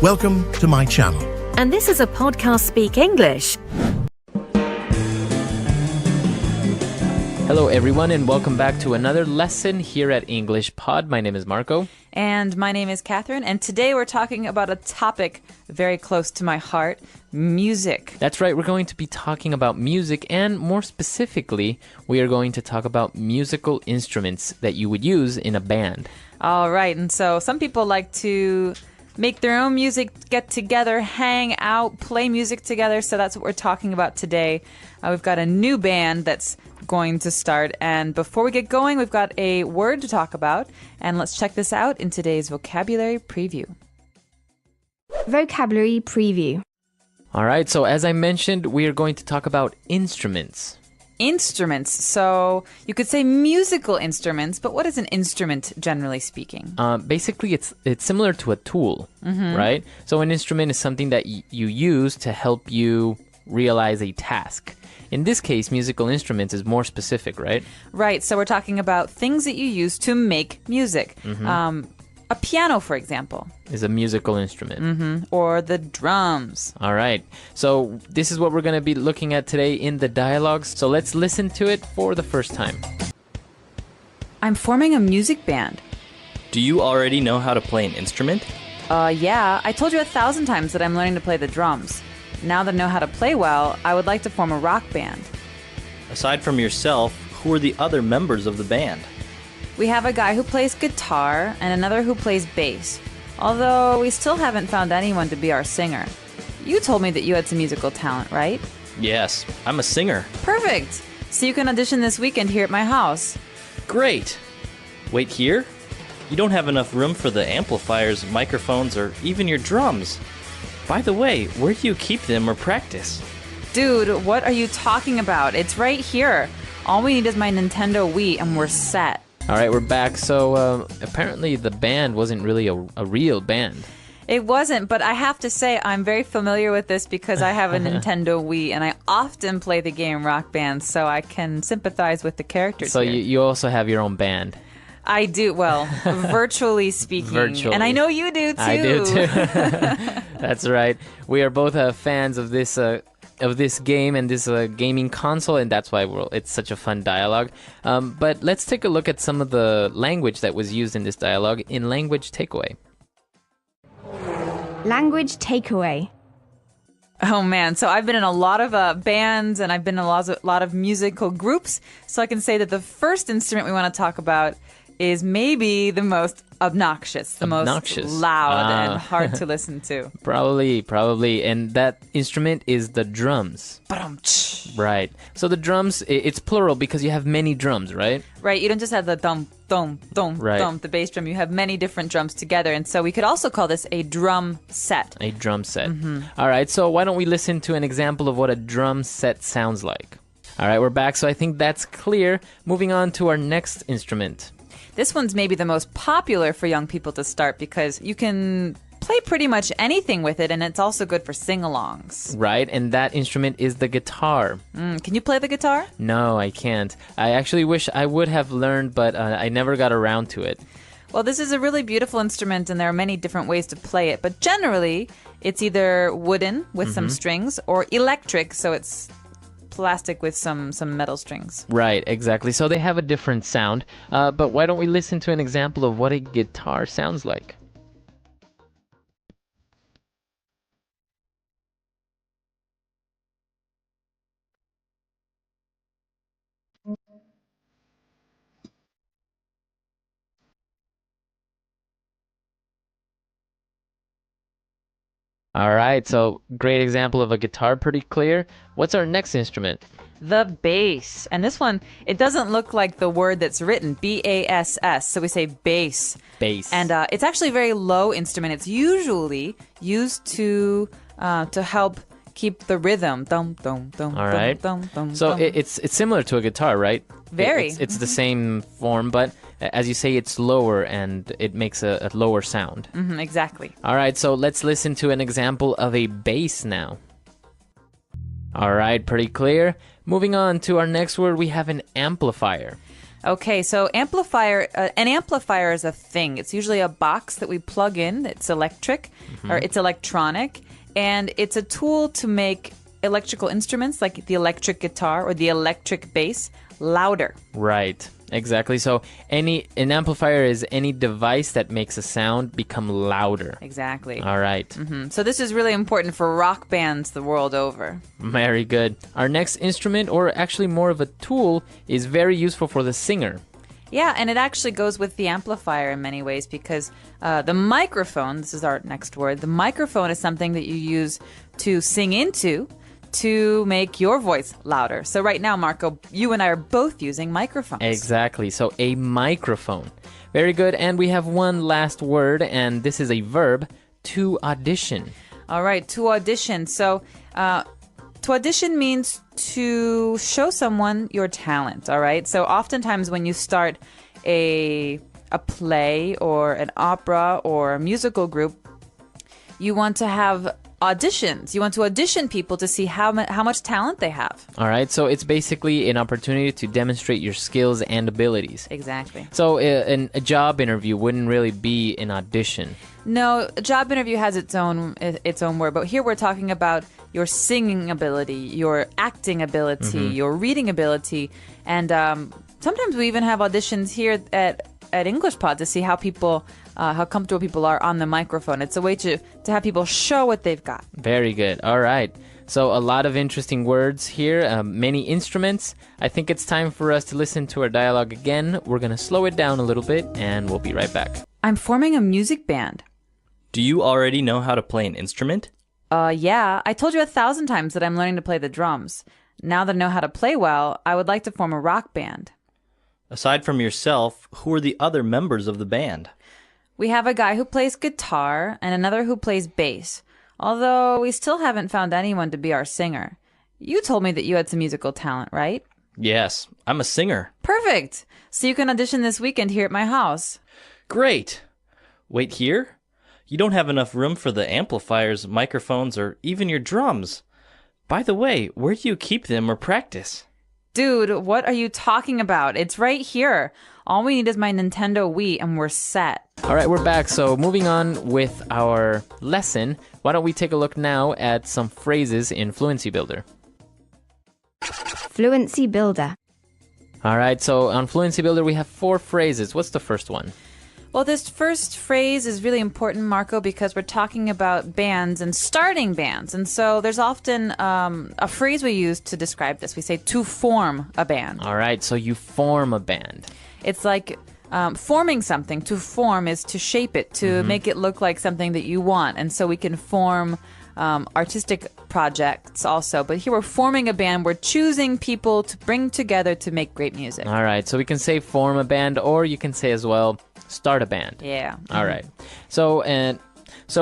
Welcome to my channel. And this is a podcast Speak English. Hello everyone and welcome back to another lesson here at English Pod. My name is Marco. And my name is Catherine, and today we're talking about a topic very close to my heart, music. That's right, we're going to be talking about music, and more specifically, we are going to talk about musical instruments that you would use in a band. All right, and so some people like to make their own music, get together, hang out, play music together, so that's what we're talking about today. We've got a new band that's going to start, and before we get going, we've got a word to talk about, and let's check this out in today's vocabulary preview. Vocabulary preview. All right, so as I mentioned, we are going to talk about instruments. Instruments. So you could say musical instruments, but what is an instrument, generally speaking? Basically, it's similar to a tool, right? So an instrument is something that you use to help you realize a task. In this case, musical instruments is more specific, right? Right. So we're talking about things that you use to make music. A piano, for example. Is a musical instrument. Or the drums. All right. So this is what we're going to be looking at today in the dialogues. So let's listen to it for the first time. I'm forming a music band. Do you already know how to play an instrument? Yeah. I told you 1,000 times that I'm learning to play the drums. Now that I know how to play well, I would like to form a rock band. Aside from yourself, who are the other members of the band? We have a guy who plays guitar and another who plays bass. Although we still haven't found anyone to be our singer. You told me that you had some musical talent, right? Yes, I'm a singer. Perfect! So you can audition this weekend here at my house. Great! Wait, here? You don't have enough room for the amplifiers, microphones, or even your drums. By the way, where do you keep them or practice? Dude, what are you talking about? It's right here. All we need is my Nintendo Wii and we're set. All right, we're back. So apparently the band wasn't really a real band. It wasn't, but I have to say I'm very familiar with this because I have a Nintendo Wii and I often play the game Rock Band, so I can sympathize with the characters So here. you also have your own band. I do, well, virtually speaking. Virtually. And I know you do too. I do too. That's right. We are both fans of this game and this gaming console, and that's why it's such a fun dialogue. But let's take a look at some of the language that was used in this dialogue in Language Takeaway. Language takeaway. Oh man, so I've been in a lot of bands and I've been in a lot of musical groups, so I can say that the first instrument we want to talk about is maybe the most obnoxious, most loud and hard to listen to. Probably. And that instrument is the drums. Right. So the drums, it's plural because you have many drums, right? Right. You don't just have the dum, dum, dum, right. dum, the bass drum. You have many different drums together. And so we could also call this a drum set. A drum set. All right. So why don't we listen to an example of what a drum set sounds like? All right. We're back. So I think that's clear. Moving on to our next instrument. This one's maybe the most popular for young people to start because you can play pretty much anything with it, and it's also good for sing-alongs. Right, and that instrument is the guitar. Can you play the guitar? No, I can't. I actually wish I would have learned, but I never got around to it. Well, this is a really beautiful instrument, and there are many different ways to play it, but generally, it's either wooden with some strings or electric, so it's plastic with some metal strings. Right, exactly. So they have a different sound. But why don't we listen to an example of what a guitar sounds like? All right, so great example of a guitar, pretty clear. What's our next instrument? The bass. And this one, it doesn't look like the word that's written, B-A-S-S. So we say bass. Bass. And it's actually a very low instrument. It's usually used to help keep the rhythm. Dum, dum, dum, all right. dum, dum, so dum. it's similar to a guitar, right? Very. It's the same form, but as you say, it's lower and it makes a lower sound. Exactly. All right, so let's listen to an example of a bass now. All right, pretty clear. Moving on to our next word, we have an amplifier. Okay, so an amplifier is a thing. It's usually a box that we plug in. It's electric or it's electronic, and it's a tool to make electrical instruments like the electric guitar or the electric bass louder. Right. Exactly. So an amplifier is any device that makes a sound become louder. Exactly. All right. So this is really important for rock bands the world over. Very good. Our next instrument, or actually more of a tool, is very useful for the singer. Yeah, and it actually goes with the amplifier in many ways because the microphone, this is our next word, the microphone is something that you use to sing into to make your voice louder. So right now, Marco, you and I are both using microphones. Exactly. So a microphone. Very good. And we have one last word, and this is a verb, to audition. All right, to audition. So to audition means to show someone your talent, all right? So oftentimes when you start a play or an opera or a musical group, you want to have auditions. You want to audition people to see how much talent they have. All right. So it's basically an opportunity to demonstrate your skills and abilities. Exactly. So a job interview wouldn't really be an audition. No, a job interview has its own word, but here we're talking about your singing ability, your acting ability, your reading ability, and sometimes we even have auditions here at English Pod to see how comfortable people are on the microphone. It's a way to have people show what they've got. Very good. All right. So a lot of interesting words here, many instruments. I think it's time for us to listen to our dialogue again. We're going to slow it down a little bit, and we'll be right back. I'm forming a music band. Do you already know how to play an instrument? Yeah. I told you 1,000 times that I'm learning to play the drums. Now that I know how to play well, I would like to form a rock band. Aside from yourself, who are the other members of the band? We have a guy who plays guitar and another who plays bass, although we still haven't found anyone to be our singer. You told me that you had some musical talent, right? Yes, I'm a singer. Perfect! So you can audition this weekend here at my house. Great! Wait here? You don't have enough room for the amplifiers, microphones, or even your drums. By the way, where do you keep them or practice? Dude, what are you talking about? It's right here. All we need is my Nintendo Wii and we're set. All right, we're back. So moving on with our lesson, why don't we take a look now at some phrases in Fluency Builder. Fluency Builder. All right, so on Fluency Builder, we have 4 phrases. What's the first one? Well, this first phrase is really important, Marco, because we're talking about bands and starting bands. And so there's often a phrase we use to describe this. We say to form a band. All right, so you form a band. It's like forming something. To form is to shape it, to make it look like something that you want. And so we can form artistic projects also. But here we're forming a band. We're choosing people to bring together to make great music. All right, so we can say form a band, or you can say as well, start a band. Yeah. All right. So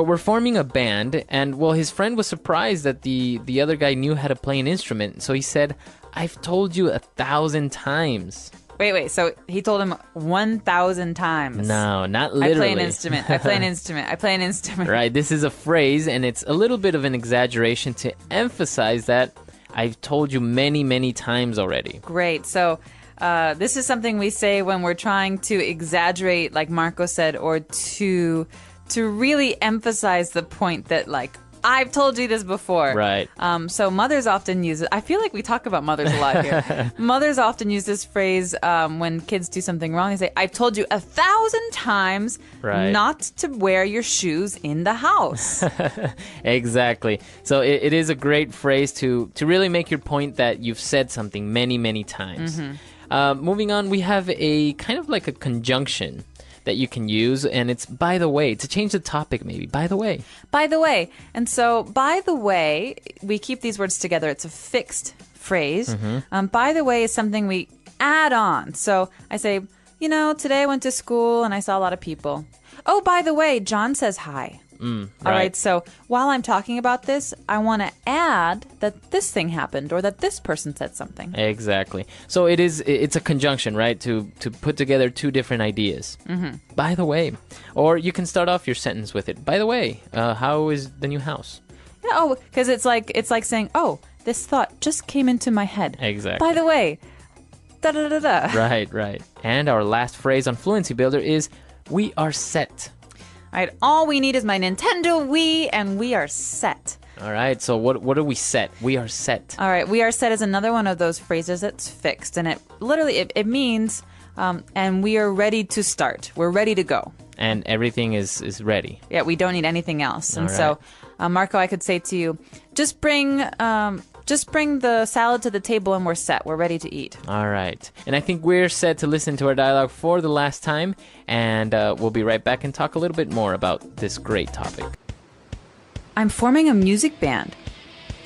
we're forming a band, and well, his friend was surprised that the other guy knew how to play an instrument. So he said, "I've told you 1,000 times." Wait. So he told him 1,000 times. No, not literally. I play an instrument. I play an instrument. I play an instrument. Right. This is a phrase, and it's a little bit of an exaggeration to emphasize that I've told you many, many times already. Great. So this is something we say when we're trying to exaggerate, like Marco said, or to really emphasize the point that, like, I've told you this before. Right. So mothers often use it. I feel like we talk about mothers a lot here. Mothers often use this phrase when kids do something wrong. They say, I've told you 1,000 times not to wear your shoes in the house. Exactly. So it is a great phrase to really make your point that you've said something many, many times. Moving on, we have a kind of like a conjunction that you can use, and it's by the way, to change the topic maybe. By the way. By the way. And so, by the way, we keep these words together. It's a fixed phrase. By the way is something we add on. So I say, today I went to school and I saw a lot of people. Oh, by the way, John says hi. All right. So while I'm talking about this, I want to add that this thing happened or that this person said something. Exactly. So it's a conjunction, right? To put together 2 different ideas. By the way. Or you can start off your sentence with it. By the way, how is the new house? Yeah, because it's like saying, oh, this thought just came into my head. Exactly. By the way, da da da da. Right, right. And our last phrase on Fluency Builder is we are set. All right, all we need is my Nintendo Wii, and we are set. All right, so what are we set? We are set. All right, we are set is another one of those phrases that's fixed, and it literally it means, and we are ready to start. We're ready to go. And everything is ready. Yeah, we don't need anything else. And All so, Marco, I could say to you, just bring the salad to the table, and we're set. We're ready to eat. All right. And I think we're set to listen to our dialogue for the last time, and we'll be right back and talk a little bit more about this great topic. I'm forming a music band.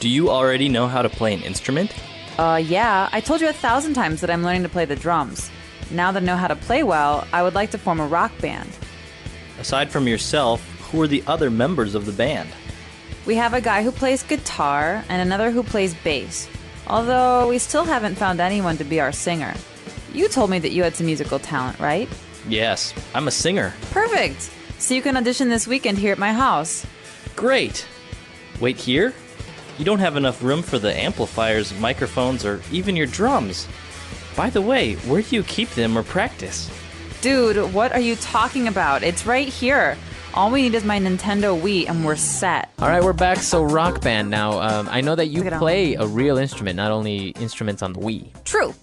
Do you already know how to play an instrument? Yeah, I told you 1,000 times that I'm learning to play the drums. Now that I know how to play well, I would like to form a rock band. Aside from yourself, who are the other members of the band? We have a guy who plays guitar and another who plays bass. Although we still haven't found anyone to be our singer. You told me that you had some musical talent, right? Yes, I'm a singer. Perfect! So you can audition this weekend here at my house. Great! Wait here? You don't have enough room for the amplifiers, microphones, or even your drums. By the way, where do you keep them or practice? Dude, what are you talking about? It's right here. All we need is my Nintendo Wii, and we're set. All right, we're back. So rock band now. I know that you Look at play a real instrument, not only instruments on the Wii. True.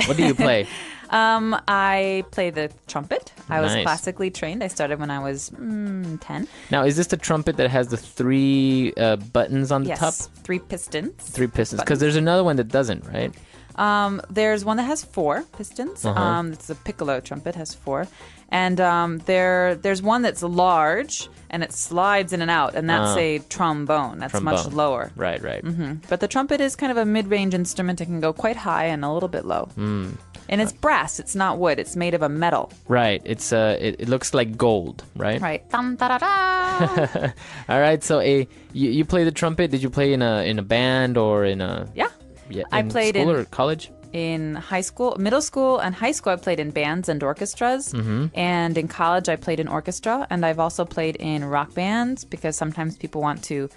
What do you play? I play the trumpet. I was Nice. classically trained. I started when I was 10. Now, is this the trumpet that has the three buttons on the Yes, top? 3 pistons. Three pistons. Because there's another one that doesn't, right? There's one that has 4 pistons. Uh-huh. It's a piccolo trumpet, has 4. And there's one that's large, and it slides in and out, and that's a trombone. That's much Trombone. lower. Right, right. But the trumpet is kind of a mid-range instrument. It can go quite high and a little bit low. And it's brass. It's not wood. It's made of a metal. Right. It's it looks like gold, right? Right. Dum, da, da, da. All right. So you play the trumpet. Did you play in a band or in a Yeah. in I played school in- or college? In high school, middle school, and high school, I played in bands and orchestras. And in college, I played in orchestra. And I've also played in rock bands because sometimes people want to,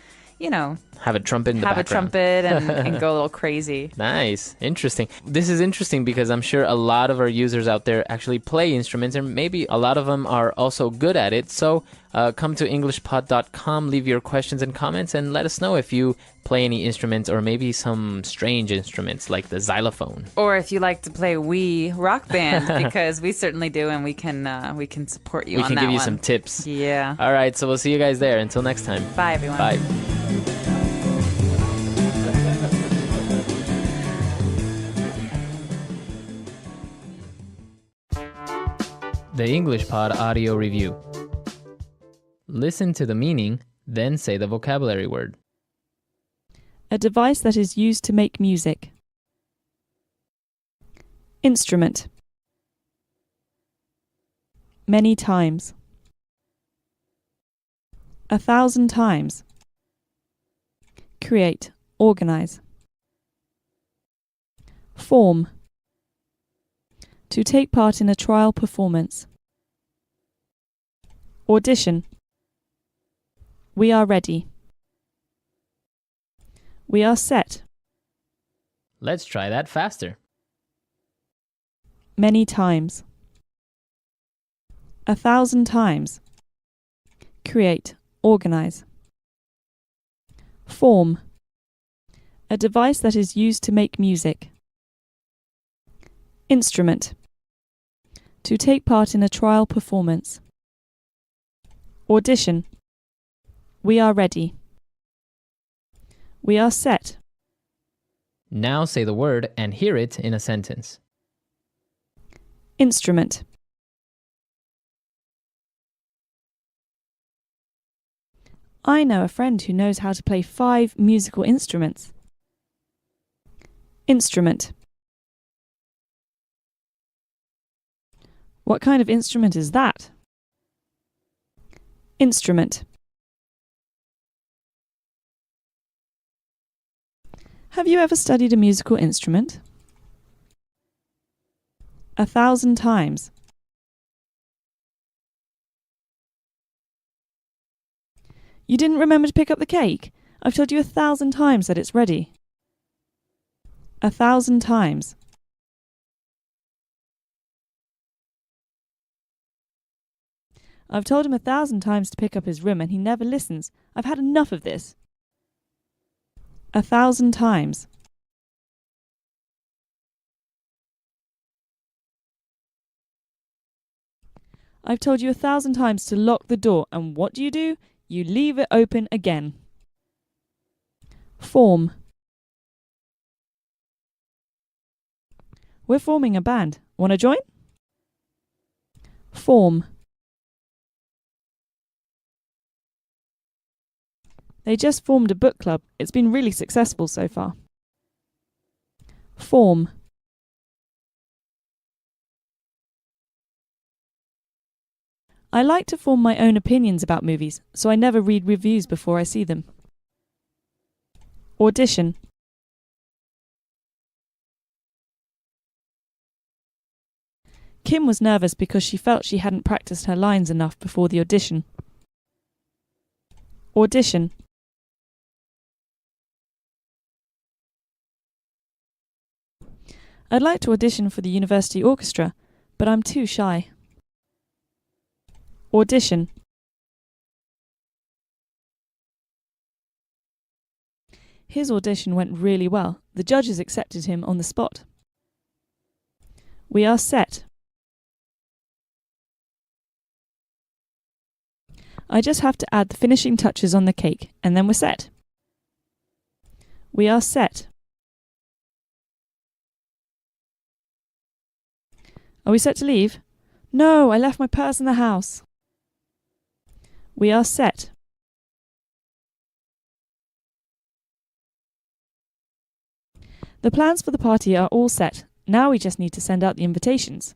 Have a trumpet in the have a background. trumpet and go a little crazy. Nice. Interesting. This is interesting because I'm sure a lot of our users out there actually play instruments, and maybe a lot of them are also good at it. So come to EnglishPod.com, leave your questions and comments, and let us know if you play any instruments or maybe some strange instruments like the xylophone. Or if you like to play Wii Rock Band, because we certainly do, and we can support you We on can that give you one. some tips. Yeah. All right. So we'll see you guys there. Until next time. Bye, everyone. Bye. The English Pod Audio Review. Listen to the meaning, then say the vocabulary word. A device that is used to make music. Instrument. Many times. 1,000 times. Create, organize. Form. To take part in a trial performance. Audition. We are ready. We are set. Let's try that faster. Many times. 1,000 times. Create, organize. Form. A device that is used to make music. Instrument. To take part in a trial performance. Audition. We are ready. We are set. Now say the word and hear it in a sentence. Instrument. I know a friend who knows how to play 5 musical instruments. Instrument. What kind of instrument is that? Instrument. Have you ever studied a musical instrument? 1,000 times. You didn't remember to pick up the cake? I've told you 1,000 times that it's ready. 1,000 times. I've told him 1,000 times to pick up his room and he never listens. I've had enough of this. 1,000 times. I've told you 1,000 times to lock the door, and what do? You leave it open again. Form. We're forming a band. Want to join? Form. They just formed a book club. It's been really successful so far. Form. I like to form my own opinions about movies, so I never read reviews before I see them. Audition. Kim was nervous because she felt she hadn't practiced her lines enough before the audition. Audition. I'd like to audition for the university orchestra, but I'm too shy. Audition. His audition went really well. The judges accepted him on the spot. We are set. I just have to add the finishing touches on the cake, and then we're set. We are set. Are we set to leave? No, I left my purse in the house. We are set. The plans for the party are all set. Now we just need to send out the invitations.